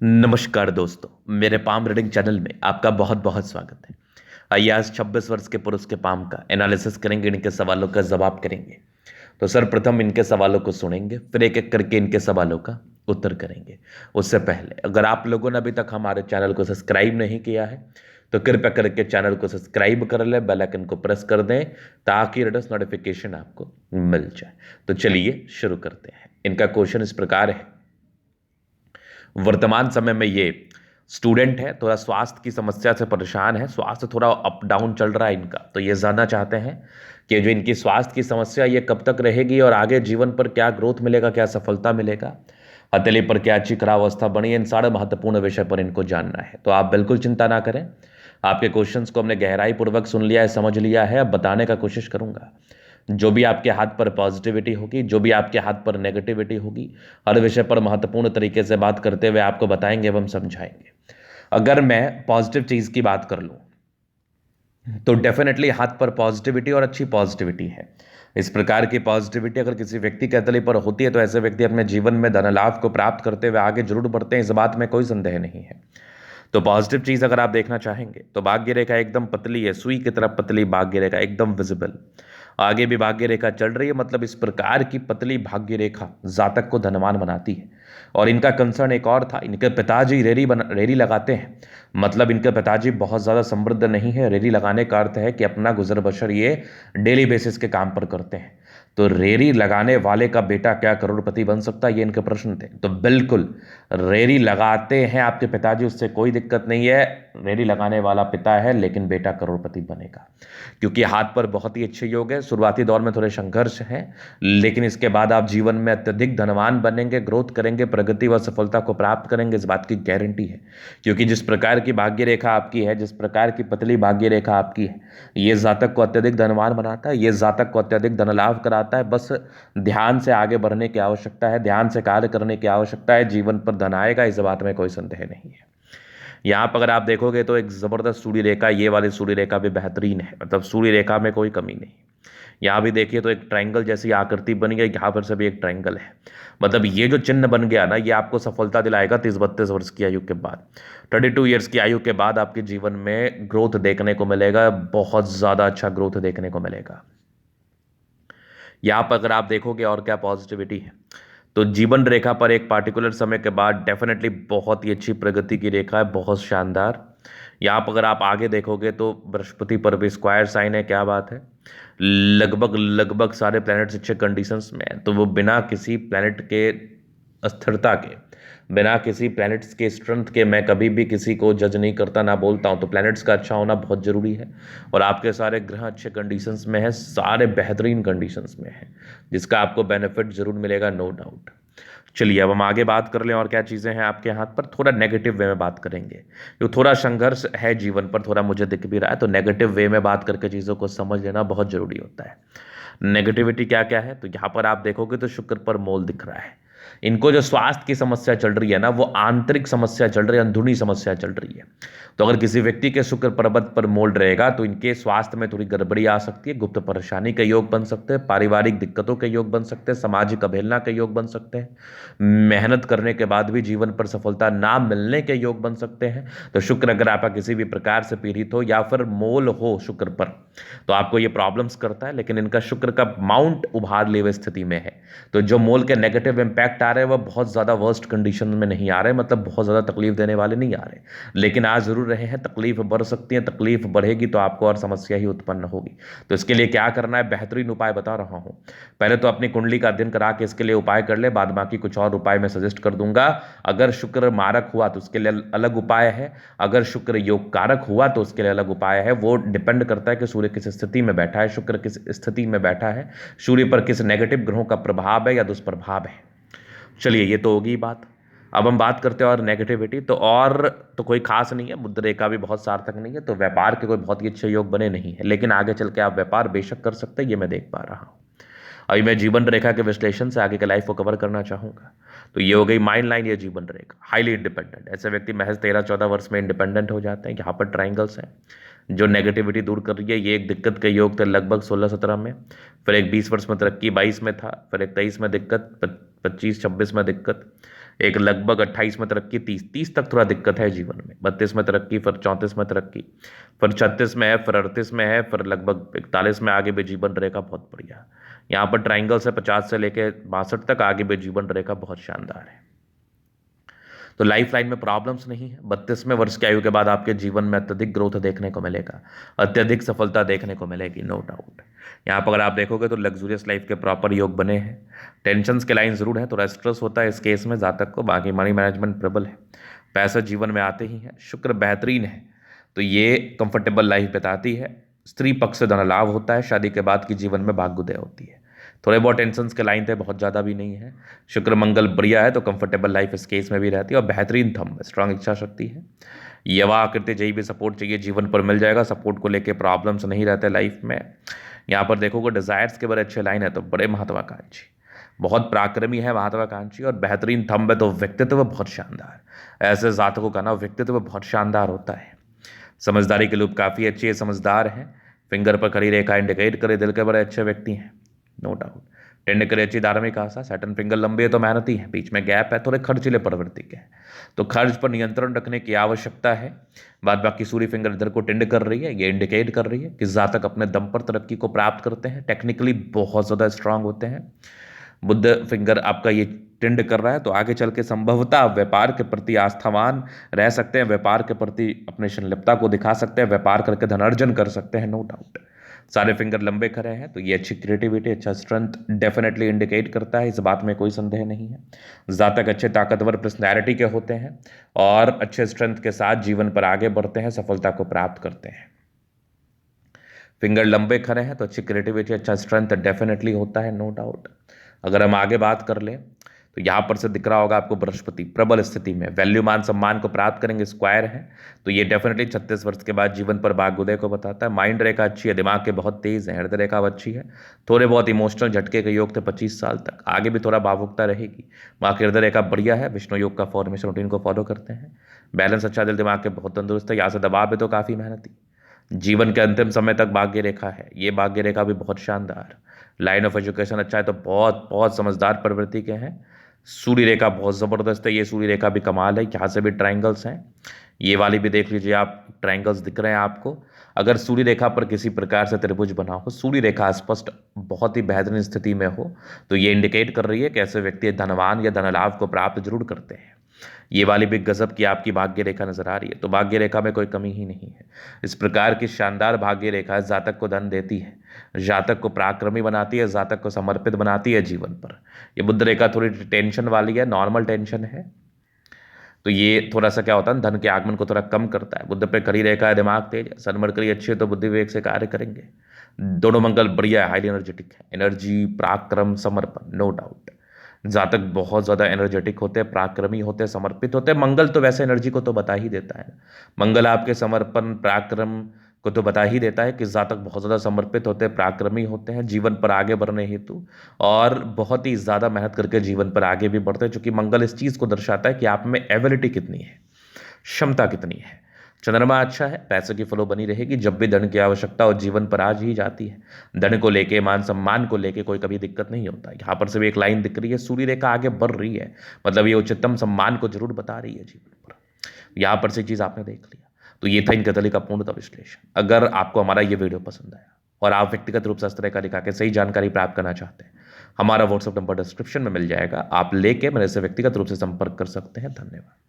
नमस्कार दोस्तों, मेरे पाम रीडिंग चैनल में आपका बहुत बहुत स्वागत है। आइए आज 26 वर्ष के पुरुष के पाम का एनालिसिस करेंगे, इनके सवालों का जवाब करेंगे। तो सर्वप्रथम इनके सवालों को सुनेंगे, फिर एक एक करके इनके सवालों का उत्तर करेंगे। उससे पहले अगर आप लोगों ने अभी तक हमारे चैनल को सब्सक्राइब नहीं किया है तो कृपया करके चैनल को सब्सक्राइब कर लें, बेल आइकन को प्रेस कर दें ताकि लेटेस्ट नोटिफिकेशन आपको मिल जाए। तो चलिए शुरू करते हैं। इनका क्वेश्चन इस प्रकार है। वर्तमान समय में ये स्टूडेंट है, थोड़ा स्वास्थ्य की समस्या से परेशान है, स्वास्थ्य थोड़ा अप डाउन चल रहा है इनका। तो ये जानना चाहते हैं कि जो इनकी स्वास्थ्य की समस्या ये कब तक रहेगी और आगे जीवन पर क्या ग्रोथ मिलेगा, क्या सफलता मिलेगा, हथेली पर क्या अच्छी खराब अवस्था बनी है, इन सारे महत्वपूर्ण विषय पर इनको जानना है। तो आप बिल्कुल चिंता ना करें, आपके क्वेश्चंस को हमने गहराई पूर्वक सुन लिया है, समझ लिया है। अब बताने का कोशिश करूंगा। जो भी आपके हाथ पर पॉजिटिविटी होगी, जो भी आपके हाथ पर नेगेटिविटी होगी, हर विषय पर महत्वपूर्ण तरीके से बात करते हुए आपको बताएंगे एवं समझाएंगे। अगर मैं पॉजिटिव चीज की बात कर लूं तो डेफिनेटली हाथ पर पॉजिटिविटी और अच्छी पॉजिटिविटी है। इस प्रकार की पॉजिटिविटी अगर किसी व्यक्ति के हथेली पर होती है तो ऐसे व्यक्ति अपने जीवन में धन लाभ को प्राप्त करते हुए आगे जरूर बढ़ते हैं, इस बात में कोई संदेह नहीं है। तो पॉजिटिव चीज अगर आप देखना चाहेंगे तो भाग्य रेखा एकदम पतली है, सुई की तरफ पतली भाग्य रेखा एकदम विजिबल। आगे भी भाग्य रेखा चल रही है, मतलब इस प्रकार की पतली भाग्य रेखा जातक को धनवान बनाती है। और इनका कंसर्न एक और था, इनके पिताजी रेरी लगाते हैं। मतलब इनके पिताजी बहुत ज़्यादा समृद्ध नहीं है। रेरी लगाने का अर्थ है कि अपना गुजर बसर ये डेली बेसिस के काम पर करते हैं। तो रेरी लगाने वाले का बेटा क्या करोड़पति बन सकता है, ये इनके प्रश्न थे। तो बिल्कुल रेरी लगाते हैं आपके पिताजी, उससे कोई दिक्कत नहीं है। रेडी लगाने वाला पिता है लेकिन बेटा करोड़पति बनेगा, क्योंकि हाथ पर बहुत ही अच्छे योग है। शुरुआती दौर में थोड़े संघर्ष हैं, लेकिन इसके बाद आप जीवन में अत्यधिक धनवान बनेंगे, ग्रोथ करेंगे, प्रगति व सफलता को प्राप्त करेंगे, इस बात की गारंटी है। क्योंकि जिस प्रकार की भाग्य रेखा आपकी है, जिस प्रकार की पतली भाग्य रेखा आपकी है, ये जातक को अत्यधिक धनवान बनाता है, ये जातक को अत्यधिक धन लाभ कराता है। बस ध्यान से आगे बढ़ने की आवश्यकता है, ध्यान से कार्य करने की आवश्यकता है, जीवन पर धन आएगा, इस बात में कोई संदेह नहीं है। यहाँ पर अगर आप देखोगे तो एक ज़बरदस्त सूर्य रेखा, ये वाली सूर्य रेखा भी बेहतरीन है, मतलब सूर्य रेखा में कोई कमी नहीं। यहाँ भी देखिए तो एक ट्रायंगल जैसी आकृति बनी है, यहाँ पर से भी एक ट्रायंगल है। मतलब ये जो चिन्ह बन गया ना, ये आपको सफलता दिलाएगा 30-32 वर्ष की आयु के बाद। 32 ईयर्स की आयु के बाद आपके जीवन में ग्रोथ देखने को मिलेगा, बहुत ज़्यादा अच्छा ग्रोथ देखने को मिलेगा। यहाँ पर अगर आप देखोगे और क्या पॉजिटिविटी है, तो जीवन रेखा पर एक पार्टिकुलर समय के बाद डेफिनेटली बहुत ही अच्छी प्रगति की रेखा है, बहुत शानदार। यहाँ पर अगर आप आगे देखोगे तो बृहस्पति पर भी स्क्वायर साइन है, क्या बात है। लगभग लगभग सारे प्लैनेट्स अच्छे कंडीशंस में हैं। तो वो बिना किसी प्लैनेट के अस्थिरता के, बिना किसी प्लैनेट्स के स्ट्रेंथ के मैं कभी भी किसी को जज नहीं करता, ना बोलता हूँ। तो प्लैनेट्स का अच्छा होना बहुत ज़रूरी है, और आपके सारे ग्रह अच्छे कंडीशंस में हैं, सारे बेहतरीन कंडीशंस में हैं, जिसका आपको बेनिफिट जरूर मिलेगा, नो डाउट। चलिए अब हम आगे बात कर लें और क्या चीज़ें हैं आपके हाथ पर। थोड़ा नेगेटिव वे में बात करेंगे, क्योंकि थोड़ा संघर्ष है जीवन पर, थोड़ा मुझे दिख भी रहा है। तो नेगेटिव वे में बात करके चीज़ों को समझ लेना बहुत ज़रूरी होता है। नेगेटिविटी क्या क्या है, तो यहाँ पर आप देखोगे तो शुक्र पर मोल दिख रहा है। इनको जो स्वास्थ्य की समस्या चल रही है ना, वो आंतरिक समस्या चल रही है, अंदरूनी समस्या चल रही है। तो अगर किसी व्यक्ति के शुक्र पर्वत पर मोल रहेगा तो इनके स्वास्थ्य में थोड़ी गड़बड़ी आ सकती है, गुप्त परेशानी के योग बन सकते हैं, पारिवारिक दिक्कतों के योग बन सकते हैं, सामाजिक अवहेलना के योग बन सकते हैं, मेहनत करने के बाद भी जीवन पर सफलता ना मिलने के योग बन सकते हैं। तो शुक्र अगर आपका किसी भी प्रकार से पीड़ित हो या फिर मोल हो शुक्र पर, तो आपको ये प्रॉब्लम्स करता है। लेकिन इनका शुक्र का माउंट उभार लिए हुए स्थिति में है, तो जो मोल के नेगेटिव इंपैक्ट आ रहे हैं वह बहुत ज़्यादा वर्स्ट कंडीशन में नहीं आ रहे, मतलब बहुत ज़्यादा तकलीफ देने वाले नहीं आ रहे, लेकिन आ जरूर रहे हैं। तकलीफ बढ़ सकती है, तकलीफ बढ़ेगी तो आपको और समस्या ही उत्पन्न होगी। तो इसके लिए क्या करना है, बेहतरीन उपाय बता रहा हूं। पहले तो अपनी कुंडली का अध्ययन करा के इसके लिए उपाय कर ले, बाद बाकी कुछ और उपाय मैं सजेस्ट कर दूंगा। अगर शुक्र मारक हुआ तो उसके लिए अलग उपाय है, अगर शुक्र योग कारक हुआ तो उसके लिए अलग उपाय है। वो डिपेंड करता है कि सूर्य किस स्थिति में बैठा है, शुक्र किस स्थिति में बैठा है, सूर्य पर किस नेगेटिव ग्रहों का प्रभाव है या दुष्प्रभाव है। चलिए ये तो होगी बात। अब हम बात करते हैं और नेगेटिविटी, तो कोई खास नहीं है, बुध रेखा भी बहुत सार्थक नहीं है, तो व्यापार के कोई बहुत ही अच्छे योग बने नहीं है, लेकिन आगे चल के आप व्यापार बेशक कर सकते हैं, ये मैं देख पा रहा हूँ। अभी मैं जीवन रेखा के विश्लेषण से आगे के लाइफ को कवर करना चाहूंगा। तो ये हो गई माइंड लाइन, ये जीवन रेखा हाईली इंडिपेंडेंट। ऐसे व्यक्ति महज 13-14 वर्ष में इंडिपेंडेंट हो जाते हैं। यहाँ पर ट्राइंगल्स हैं जो नेगेटिविटी दूर कर रही है। ये एक दिक्कत के योग थे लगभग 16-17 में, फिर एक 20 वर्ष में तरक्की, 22 में था, फिर एक 23 में दिक्कत, 25-26 में दिक्कत, एक लगभग 28 में तरक्की, 30 तक थोड़ा दिक्कत है जीवन में, 32 में तरक्की, फिर 34 में तरक्की, फिर 36 में है, फिर 38 में है, फिर लगभग 41 में आगे भी जीवन रेखा बहुत बढ़िया। यहाँ पर ट्राइंगल से 50 से लेकर 62 तक आगे भी जीवन रेखा बहुत शानदार है। तो लाइफ लाइन में प्रॉब्लम्स नहीं है। 32वें वर्ष की आयु के बाद आपके जीवन में अत्यधिक ग्रोथ देखने को मिलेगा, अत्यधिक सफलता देखने को मिलेगी, नो डाउट। यहाँ पर अगर आप देखोगे तो लग्जूरियस लाइफ के प्रॉपर योग बने हैं। टेंशन्स के लाइन जरूर है, थोड़ा स्ट्रेस होता है इस केस में जातक को, बाकी मनी मैनेजमेंट प्रबल है, पैसा जीवन में आते ही है, शुक्र बेहतरीन है, तो ये कंफर्टेबल लाइफ बिताती है। स्त्री पक्ष से धन लाभ होता है, शादी के बाद की जीवन में भाग्योदय होती है। थोड़े बहुत टेंशन के लाइन थे, बहुत ज़्यादा भी नहीं है। शुक्र मंगल बढ़िया है तो कंफर्टेबल लाइफ इस केस में भी रहती है, और बेहतरीन थंब, स्ट्रांग इच्छा शक्ति है। यवा आकृति जही भी सपोर्ट चाहिए जीवन पर मिल जाएगा, सपोर्ट को लेके प्रॉब्लम्स नहीं रहते लाइफ में। यहाँ पर देखोगे डिजायर्स के बड़े अच्छे लाइन है, तो बड़े महत्वाकांक्षी, बहुत पराक्रमी है, महत्वाकांक्षी, और बेहतरीन थंब है, तो व्यक्तित्व बहुत शानदार। ऐसे जातकों का ना व्यक्तित्व बहुत शानदार होता है। समझदारी के लूप काफ़ी अच्छी है, समझदार है। फिंगर पर खड़ी रेखा इंडिकेट करे दिल के बड़े अच्छे व्यक्ति हैं, नो डाउट। टेंड करे अच्छी धार्मिक आशा, सैटर्न फिंगर लंबे है तो मेहनती है, बीच में गैप है, थोड़े खर्चीले प्रवृत्ति के हैं, तो खर्च पर नियंत्रण रखने की आवश्यकता है। बाद बाकी सूर्य फिंगर इधर को टेंड कर रही है, ये इंडिकेट कर रही है कि जातक अपने दम पर तरक्की को प्राप्त करते हैं, टेक्निकली बहुत ज़्यादा स्ट्रांग होते हैं। बुद्ध फिंगर आपका ये टेंड कर रहा है, तो आगे चल के संभवतः व्यापार के प्रति आस्थावान रह सकते हैं, व्यापार के प्रति अपने संलिप्तता को दिखा सकते हैं, व्यापार करके धनार्जन कर सकते हैं, नो डाउट। सारे फिंगर लंबे खड़े हैं, तो ये अच्छी क्रिएटिविटी, अच्छा स्ट्रेंथ डेफिनेटली इंडिकेट करता है, इस बात में कोई संदेह नहीं है। जातक अच्छे ताकतवर पर्सनैलिटी के होते हैं और अच्छे स्ट्रेंथ के साथ जीवन पर आगे बढ़ते हैं, सफलता को प्राप्त करते हैं। फिंगर लंबे खड़े हैं तो अच्छी क्रिएटिविटी, अच्छा स्ट्रेंथ डेफिनेटली होता है, नो डाउट। अगर हम आगे बात कर लें तो यहाँ पर से दिख रहा होगा आपको बृहस्पति प्रबल स्थिति में वैल्यू मान सम्मान को प्राप्त करेंगे, स्क्वायर है, तो ये डेफिनेटली 36 वर्ष के बाद जीवन पर भाग्योदय को बताता है। माइंड रेखा अच्छी है, दिमाग के बहुत तेज है, हृदय रेखा अच्छी है, थोड़े बहुत इमोशनल झटके के योग थे 25 साल तक, आगे भी थोड़ा भावुकता रहेगी। बाकी हृदय रेखा बढ़िया है, विष्णु योग का फॉर्मेशन रूटीन को फॉलो करते हैं, बैलेंस अच्छा, दिल दिमाग के बहुत तंदुरुस्त है। यहाँ से दबाव है तो काफ़ी मेहनती, जीवन के अंतिम समय तक भाग्य रेखा है, ये भाग्य रेखा भी बहुत शानदार। लाइन ऑफ एजुकेशन अच्छा है, तो बहुत बहुत समझदार प्रवृत्ति के हैं। सूर्य रेखा बहुत ज़बरदस्त है, ये सूर्य रेखा भी कमाल है, यहाँ से भी ट्रायंगल्स हैं, ये वाली भी देख लीजिए आप, ट्रायंगल्स दिख रहे हैं आपको। अगर सूर्य रेखा पर किसी प्रकार से त्रिभुज बना हो, सूर्य रेखा स्पष्ट बहुत ही बेहतरीन स्थिति में हो, तो ये इंडिकेट कर रही है कि ऐसे व्यक्ति धनवान या धनलाभ को प्राप्त जरूर करते हैं। ये वाली भी गजब की आपकी भाग्य रेखा नजर आ रही है, तो भाग्य रेखा में कोई कमी ही नहीं है। इस प्रकार की शानदार भाग्य रेखा जातक को धन देती है, जातक को पराक्रमी बनाती है, जातक को समर्पित बनाती है जीवन पर। ये बुध रेखा थोड़ी टेंशन वाली है, नॉर्मल टेंशन है, तो ये थोड़ा सा क्या होता है, धन के आगमन को थोड़ा कम करता है। बुध पे खड़ी रेखा है, दिमाग तेज है, सन मरकरी अच्छी है तो बुद्धि विवेक से कार्य करेंगे। दोनों मंगल बढ़िया है, हाईली एनर्जेटिक है, एनर्जी पराक्रम समर्पण, नो डाउट। जातक बहुत ज़्यादा एनर्जेटिक होते हैं, पराक्रमी होते हैं, समर्पित होते हैं। मंगल तो वैसे एनर्जी को तो बता ही देता है, मंगल आपके समर्पण पराक्रम को तो बता ही देता है कि जातक बहुत ज़्यादा समर्पित होते हैं, पराक्रमी होते हैं जीवन पर आगे बढ़ने हेतु, और बहुत ही ज़्यादा मेहनत करके जीवन पर आगे भी बढ़ते हैं, क्योंकि मंगल इस चीज़ को दर्शाता है कि आप में एबिलिटी कितनी है, क्षमता कितनी है। चंद्रमा अच्छा है, पैसे की फ्लो बनी रहेगी, जब भी धन की आवश्यकता और जीवन पर आज ही जाती है, धन को लेके मान सम्मान को लेके कोई कभी दिक्कत नहीं होता। यहाँ पर से भी एक लाइन दिख रही है, सूर्य रेखा आगे बढ़ रही है, मतलब ये उच्चतम सम्मान को जरूर बता रही है जीवन पर। यहाँ पर से चीज़ आपने देख लिया, तो ये था इन कथली का पूर्णतः विश्लेषण। अगर आपको हमारा ये वीडियो पसंद आया और आप व्यक्तिगत रूप से इस तरह का दिखा के सही जानकारी प्राप्त करना चाहते हैं, हमारा व्हाट्सएप नंबर डिस्क्रिप्शन में मिल जाएगा, आप लेके मेरे से व्यक्तिगत रूप से संपर्क कर सकते हैं। धन्यवाद।